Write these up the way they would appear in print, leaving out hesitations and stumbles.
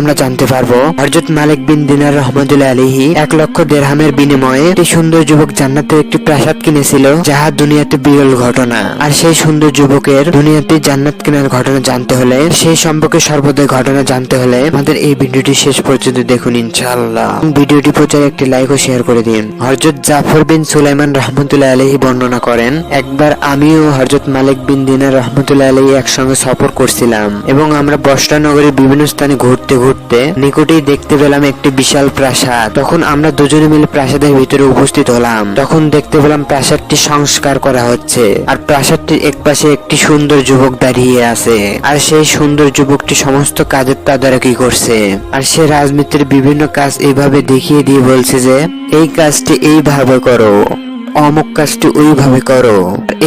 আমরা জানতে পারবো হযরত মালিক বিন দিনার রাহমাতুল্লাহি আলাইহি 1,00,000 দিরহামের বিনিময়ে একটি সুন্দর যুবক জান্নাতের একটি প্রাসাদ কিনেছিল, যাহা দুনিয়াতে বিরল ঘটনা। আর সেই সুন্দর যুবকের দুনিয়াতে জান্নাত কেনার ঘটনা জানতে হলে, সেই সম্পর্কে সর্বদাই ঘটনা জানতে হলে আমাদের এই ভিডিওটি শেষ পর্যন্ত দেখুন ইনশাআল্লাহ। ভিডিওটি প্রচারে একটি লাইক ও শেয়ার করে দিন। হযরত জাফর বিন সুলাইমান রাহমাতুল্লাহি আলাইহি বর্ণনা করেন, একবার আমি ও হযরত মালিক বিন দিনার রাহমাতুল্লাহি আলাইহি একসঙ্গে সফর করছিলাম এবং আমরা বসরা নগরের বিভিন্ন স্থানে ঘুরতে ঘুরতে নিকটেই দেখতে পেলাম একটি বিশাল প্রাসাদ। তখন আমরা দুজনে মিলে প্রাসাদের ভিতরে উপস্থিত হলাম। তখন দেখতে পেলাম প্রাসাদটি সংস্কার করা হচ্ছে, আর প্রাসাদটির একপাশে একটি সুন্দর যুবক দাঁড়িয়ে আছে, আর সেই সুন্দর যুবকটি সমস্ত কাজের তদারকি করছে। আর সে রাজমিস্ত্রির বিভিন্ন কাজ এইভাবে দেখিয়ে দিয়ে বলছে যে এই কাজটি এইভাবে করো, অমুক কাজটি ওইভাবে করো।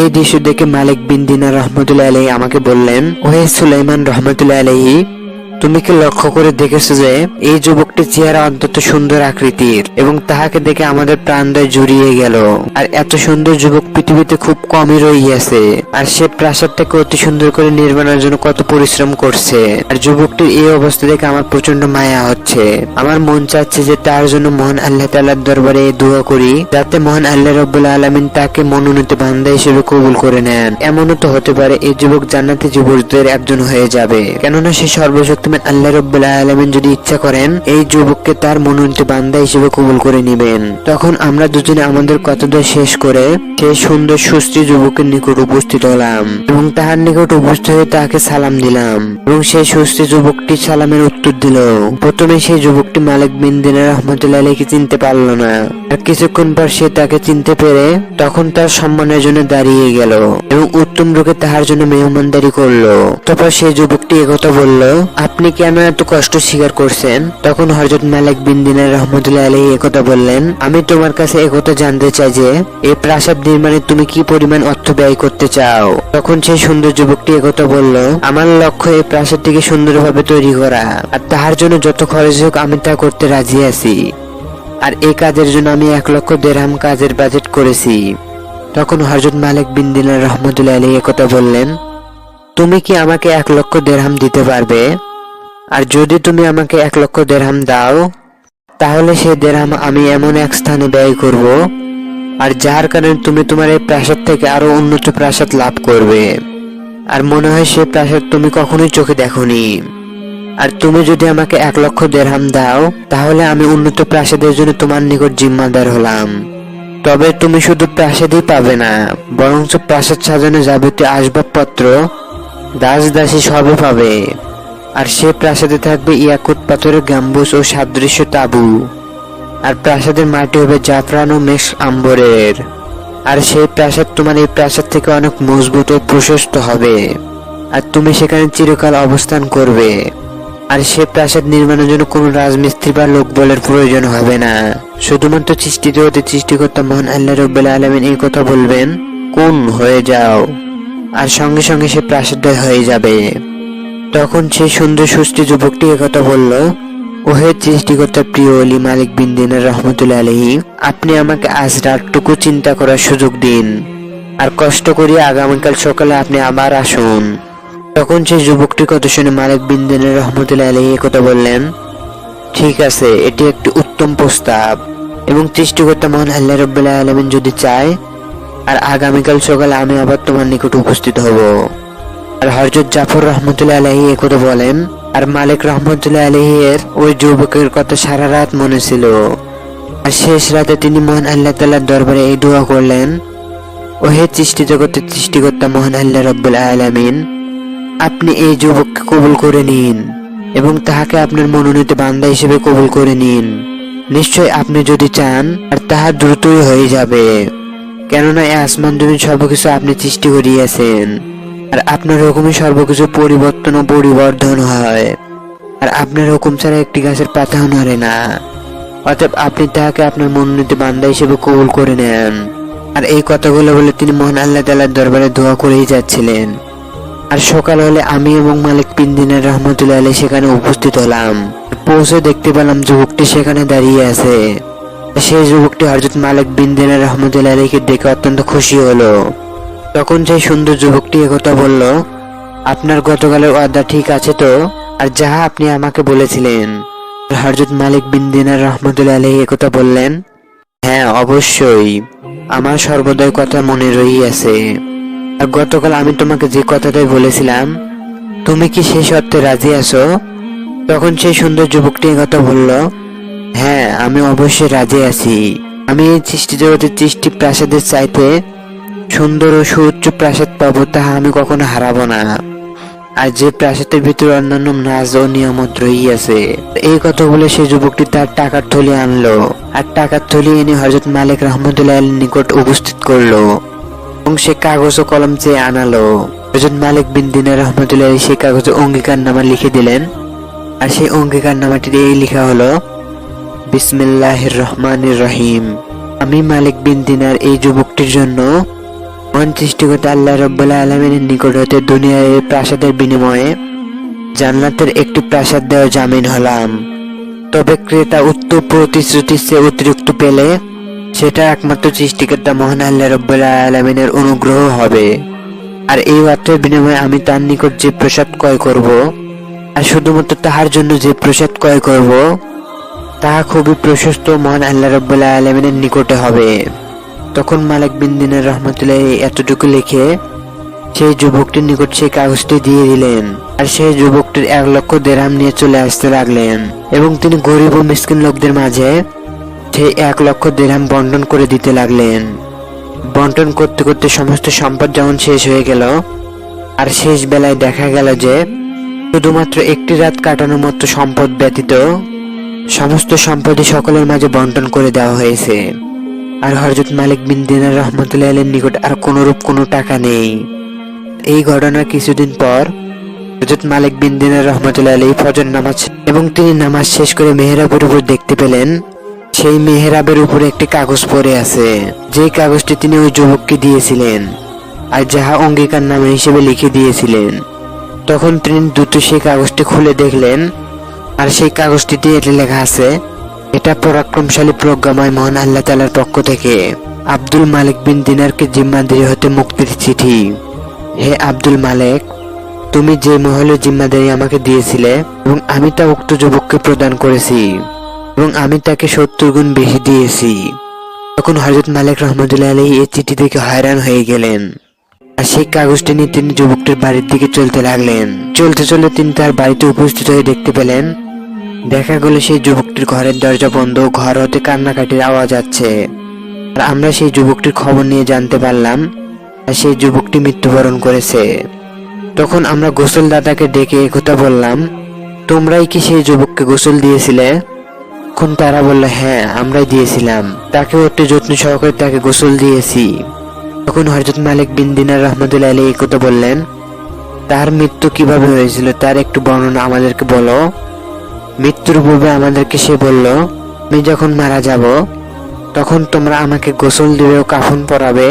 এই দৃশ্য দেখে মালিক বিন দিনার রাহমাতুল্লাহি আলাইহি আমাকে বললেন, ওহে সুলাইমান রাহমাতুল্লাহি আলাইহি, তুমি কি লক্ষ্য করে দেখেছো যে এই যুবকটির চেহারা অত্যন্ত সুন্দর আকৃতির এবং তাহাকে দেখে আমাদের প্রাণদয় জুড়িয়ে গেল। আর এত সুন্দর যুবক পৃথিবীতে খুব কমই রইয়াছে। আর সে প্রাসাদটাকে অতি সুন্দর করে নির্মাণের জন্য কত পরিশ্রম করছে। আর যুবকটির এই অবস্থা দেখে আমার প্রচন্ড মায়া হচ্ছে। আমার মন চাচ্ছে যে তার জন্য মহান আল্লাহ তাআলার দরবারে দোয়া করি, যাতে মহান আল্লাহ রাব্বুল আলামিন তাকে মনোনীত বান্দা হিসেবে কবুল করে নেন। এমনও তো হতে পারে এই যুবক জান্নাতি যুবকদের একজন হয়ে যাবে, কেননা সে সর্বশক্তিমান আল্লাহ রাব্বুল আলামিন যদি ইচ্ছা করেন এই যুবককে তার মনোনীত বান্দা হিসেবে কবুল করে নেবেন। তখন আমরা দুজনে আমাদের কথাটা শেষ করে সেই সুন্দর সুশ্রী যুবকের নিকট উপস্থিত হলাম এবং তাহার নিকট উপস্থিত হয়ে তাকে সালাম দিলাম এবং সেই সুশ্রী যুবকটি সালামের উত্তর দিল। প্রথমে সেই যুবকটি মালিক বিন দিনার রাহমাতুল্লাহি আলাইহিকে চিনতে পারল না, আর কিছুক্ষণ পর সে তাকে চিনতে পেরে তখন তার সম্মানের জন্য দাঁড়িয়ে গেল এবং উত্তম রূপে তাহার জন্য মেহমানদারি করলো। তারপর সেই যুবকটি একথা বলল, আপনি কেন এত কষ্ট স্বীকার করছেন? তখন হযরত মালিক বিন দিনার রাহমাতুল্লাহি আলাইহি একথা বললেন, আমি তোমার কাছে একথা জানতে চাই যে এই প্রাসাদ নির্মাণে তুমি কি পরিমাণ অর্থ ব্যয় করতে চাও? তখন সেই সুন্দর যুবকটি একথা বলল, আমার লক্ষ্য এই প্রাসাদটিকে সুন্দরভাবে তৈরি করা, আর তাহার জন্য যত খরচ হোক আমি তা করতে রাজি আছি। আর এই কাজের জন্য আমি 1,00,000 দিরহাম কাজের বাজেট করেছি। তখন হযরত মালিক বিন দিনার রাহমাতুল্লাহি আলাইহি একথা বললেন, তুমি কি আমাকে 1,00,000 দিরহাম দিতে পারবে? আর যদি তুমি আমাকে 1,00,000 দিরহাম দাও, তাহলে সেই দিরহাম আমি এমন এক স্থানে ব্যয় করব, আর যার কারণে তুমি তোমার এই প্রাসাদ থেকে আরো উন্নত প্রাসাদ লাভ করবে। আর মনে হয় সেই প্রাসাদ তুমি কখনোই চোখে দেখোনি। আর তুমি যদি আমাকে 1,00,000 দিরহাম দাও, তাহলে আমি উন্নত প্রাসাদের জন্য তোমার নিকট জিম্মাদার হলাম। তবে তুমি শুধু প্রাসাদই পাবে না, বরঞ্চ প্রাসাদ সাজানো যাবতীয় আসবাবপত্র, দাস দাসী সবই পাবে। আর সে প্রাসাদে থাকবে ইয়াকুত পাথরের গম্বুজ ও সাদৃশ্য তাঁবু, আর প্রাসাদের মাটি হবে জাফরান ও মেষ আম্বরের। আর সেই প্রাসাদ তোমার এই প্রাসাদ থেকে অনেক মজবুত ও প্রশস্ত হবে, আর তুমি সেখানে চিরকাল অবস্থান করবে। আর সে প্রাসাদ নির্মাণের জন্য কোনো রাজমিস্ত্রি বা লোকবলের প্রয়োজন হবে না, শুধুমাত্র সৃষ্টিতে হতে সৃষ্টিকর্তা মহান আল্লাহ রাব্বুল আলামিন এই কথা বলবেন, কোন হয়ে যাও, আর সঙ্গে সঙ্গে সে প্রাসাদ হয়ে যাবে। তখন সেই সুন্দর সুষ্টি যুবকটি একথা বলল, ওহে সৃষ্টিকর্তার প্রিয় ওলি মালিক বিন দিনার রাহমাতুল্লাহি আলাইহি, আপনি আমাকে আজ রাতটুকু চিন্তা করার সুযোগ দিন, আর কষ্ট করিয়া আগামীকাল সকালে আপনি আবার আসুন। তখন সেই যুবকটির কথা শুনে মালিক বিন দিনার রাহমাতুল্লাহি আলাইহি একথা বললেন, ঠিক আছে, এটি একটি উত্তম প্রস্তাব, এবং সৃষ্টিকর্তা মহান আল্লাহ রাব্বুল আলামিন যদি চায়, আর আগামীকাল সকালে আমি আবার তোমার নিকট উপস্থিত হব। আর হযরত জাফর রাহমাতুল্লাহি আলাইহি একথা বলেন, আর মালিক রাহমাতুল্লাহি আলাইহি এর ওই যুবকের কথা সারা রাত মনে ছিল। আর শেষ রাতে তিনি মহান আল্লাহ তাআলার দরবারে এই দোয়া করলেন, ওহে সৃষ্টিজগতের সৃষ্টিকর্তা মহান আল্লাহ রাব্বুল আলামিন, আপনি এই যুবককে কবুল করে নিন এবং তাহাকে আপনার মনোনীত বান্দা হিসেবে কবুল করে নিন। নিশ্চয় আপনি যদি চান, আর তাহা দ্রুতই হয়ে যাবে, কেননা এই আসমান জমিন সর্বকিছু আপনি সৃষ্টি করিয়াছেন, আর আপনার হুকুমে সর্বকিছু পরিবর্তন ও পরিবর্ধন হয়, আর আপনার হুকুম ছাড়া একটি গাছের পাতাও নড়ে না। অতএব আপনি তাহাকে আপনার মনোনীত বান্দা হিসেবে কবুল করে নেন। আর এই কথাগুলো বলে তিনি মহান আল্লাহ তাআলার দরবারে দোয়া করেই যাচ্ছিলেন। আর সকাল হলে আমি এবং মালিক বিন দিনার রাহমাতুল্লাহি আলাইহি সেখানে উপস্থিত হলাম। পৌঁছে দেখতে পেলাম যুবকটি সেখানে দাঁড়িয়ে আছে। সেই যুবকটি হযরত মালিক বিন দিনার রাহমাতুল্লাহি আলাইহিকে দেখে অত্যন্ত খুশি হলো। তখন সেই সুন্দর যুবকটি একথা বলল, আপনার গতকালের ওয়াদা ঠিক আছে তো? আর যাহা আপনি আমাকে বলেছিলেন। হযরত মালিক বিন দিনার রহমতুল্লাহ আলাইহি একথা বললেন, হ্যাঁ অবশ্যই, আমার সর্বদাই কথা মনে রহিয়াছে। আর গতকাল আমি তোমাকে যে কথাটাই বলেছিলাম, তুমি কি সেই শর্তে রাজি আছো? তখন সেই সুন্দর যুবকটি কথা বলল, হ্যাঁ আমি অবশ্যই রাজি আছি। আমি এই সৃষ্টি জগতের সৃষ্টি প্রাসাদের চাইতে সুন্দর ও সুউচ্চ প্রাসাদ পাবো, তাহা আমি কখনো হারাবো না। আর যে প্রাসাদের ভিতরে অন্যান্য নাজ ও নিয়ামত রহিয়াছে। এই কথা বলে সেই যুবকটি তার টাকার থলি আনলো, আর টাকার থলি এনে হযরত মালিক রহমতুল্লাহ আলাইহির নিকট উপস্থিত করলো এবং সে কাগজ ও কলম চেয়ে আনালো। হযরত মালিক বিন দিনার রহমতুল্লাহ আলাইহি সেই কাগজে অঙ্গীকারনামা লিখে দিলেন। আর সেই অঙ্গীকারনামাটিতে এই লেখা হলো, বিসমিল্লাহির রহমানির রহিম। আমি মালিক বিন দিনার এই যুবকটির জন্য মহান সৃষ্টিকর্তা আল্লাহ রাব্বুল আলামিনের নিকট হতে দুনিয়ার এই প্রাসাদের বিনিময়ে জান্নাতের একটি প্রাসাদ দেওয়ার জামিন হলাম। তবে ক্রেতা উক্ত প্রতিশ্রুতির চেয়ে অতিরিক্ত পেলে সেটা একমাত্র সৃষ্টিকর্তা মহান আল্লাহ রাব্বুল আলামিনের অনুগ্রহ হবে। আর এই অর্থের বিনিময়ে আমি তার নিকট যে প্রসাদ ক্রয় করব, আর শুধুমাত্র তাহার জন্য যে প্রসাদ ক্রয় করব, তাহা খুবই প্রশস্ত মহান আল্লাহ রাব্বুল আলামিনের নিকটে হবে। তখন মালিক বিন দিনার রহমতুল্লাহ এতটুকু লিখে সেই যুবকটির নিকট সেই কাগজটি দিয়ে দিলেন। আর সেই যুবকটির 1,00,000 দিরহাম নিয়ে চলে আসতে লাগলেন এবং তিনি গরিব ও মিসকিন লোকদের মাঝে সেই 1,00,000 দিরহাম বন্টন করে দিতে লাগলেন। বন্টন করতে করতে সমস্ত সম্পদ যেমন শেষ হয়ে গেল, আর শেষ বেলায় দেখা গেল যে শুধুমাত্র একটি রাত কাটানোর মতো সম্পদ ব্যতীত সমস্ত সম্পদই সকলের মাঝে বন্টন করে দেওয়া হয়েছে। আর হযরত মালিক বিন দিনার রহমতুল্লাহ আলাইহির নিকট আর কোনরূপ কোনো টাকা নেই। এই ঘটনার কিছুদিন পর হযরত মালিক বিন দিনার রহমতুল্লাহ আলাইহি ফজর নামাজ এবং তিনি নামাজ শেষ করে মেহরাবের উপর দেখতে পেলেন সেই মেহরাবের উপরে একটি কাগজ পড়ে আছে, যে কাগজটি তিনি ওই যুবককে দিয়েছিলেন আর যাহা অঙ্গীকারনামা হিসেবে লিখে দিয়েছিলেন। তখন তিনি দ্রুত সেই কাগজটি খুলে দেখলেন, আর সেই কাগজটিতে এটা লেখা আছে, এটা পরাক্রমশালী প্রজ্ঞাময় মহান আল্লাহ তাআলার পক্ষ থেকে আব্দুল মালিক বিন দিনারকে জিম্মাদারি হতে মুক্তির চিঠি। হে আব্দুল মালিক, তুমি যে মহলের জিম্মাদারি আমাকে দিয়েছিলে এবং আমি তা উক্ত যুবককে প্রদান করেছি এবং আমি তাকে 70 গুণ বেশি দিয়েছি। তখন হযরত মালিক রহমতুল্লাহ আলাইহি এই চিঠি দেখে হয়রান হয়ে গেলেন। আর সেই কাগজটি নিয়ে তিনি যুবকটির বাড়ির দিকে চলতে লাগলেন। চলতে চলতে তিনি তার বাড়িতে উপস্থিত হয়ে দেখতে পেলেন, দেখা গেল সেই যুবকটির ঘরের দরজা বন্ধ, ঘর হতে কান্নাকাটির আওয়াজ আসছে। আর আমরা সেই যুবকটির খবর নিয়ে জানতে পারলাম আর সেই যুবকটি মৃত্যুবরণ করেছে। তখন আমরা গোসল দাদাকে ডেকে একথা বললাম, তোমরাই কি সেই যুবককে গোসল দিয়েছিলে? তখন তারা বলল, হ্যাঁ আমরাই দিয়েছিলাম, তাকে অতি যত্ন সহকারে তাকে গোসল দিয়েছি। তখন হযরত মালিক বিন দিনার রহমতুল্লাহ আলাইহি একথা বললেন, তার মৃত্যু কিভাবে হয়েছিল তার একটু বর্ণনা আমাদেরকে বলো। মৃত্যুর পূর্বে আমাদেরকে সে বলল, আমি যখন মারা যাব তখন তোমরা আমাকে গোসল দিবে ও কাফন পরাবে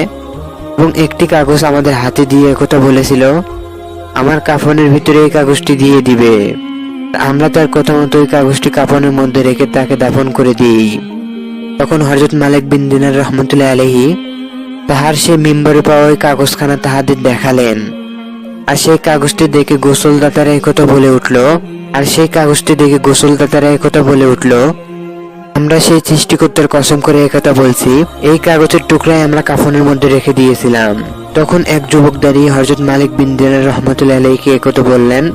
এবং একটি কাগজ আমাদের হাতে দিয়ে একথা বলেছিল, আমার কাফনের ভিতরে এই কাগজটি দিয়ে দিবে। আমরা তার কথা মতো ওই কাগজটি কাফনের মধ্যে রেখে তাকে দাফন করে দিই। তখন হযরত মালিক বিন দিনার রহমতুল্লাহ আলাইহি তাহার সে মিম্বরে পাওয়া ওই কাগজখানা তাহাদের দেখালেন। আর সেই কাগজটি দেখে গোসলদাতারা একথা বলে উঠল আমরা সেই সৃষ্টিকর্তার কসম করে একথা বলছি, এই কাগজের টুকরাই আমরা কাফনের মধ্যে রেখে দিয়েছিলাম। তখন এক যুবক দাঁড়িয়ে হযরত মালিক বিন দিনার রহমতুল্লাহ আলাইহিকে একথা বললেন,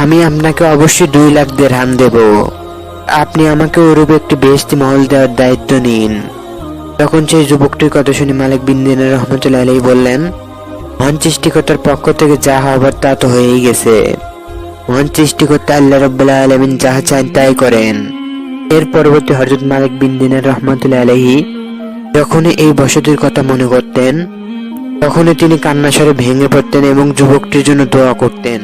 আমি আপনাকে অবশ্যই 2 লাখ দিরহাম দেব, আপনি আমাকে ওরূপ একটি বেহেশতি মহল দেওয়ার দায়িত্ব নিন। তখন সেই যুবকটির কথা শুনে মালিক বিন দিনার রহমতুল্লাহ আলাইহি বললেন, মহান সৃষ্টিকর্তার পক্ষ থেকে যা হবার তা তো হয়েই গেছে। মহান সৃষ্টিকর্তা আল্লাহ রাব্বুল আলামিন যাহা চান তাই করেন। এর পরবর্তী হযরত মালিক বিন দিনার রহমতুল্লাহ আলাইহি যখনই এই বসতির কথা মনে করতেন তখনই তিনি কান্নাস্বরে ভেঙে পড়তেন এবং যুবকটির জন্য দোয়া করতেন।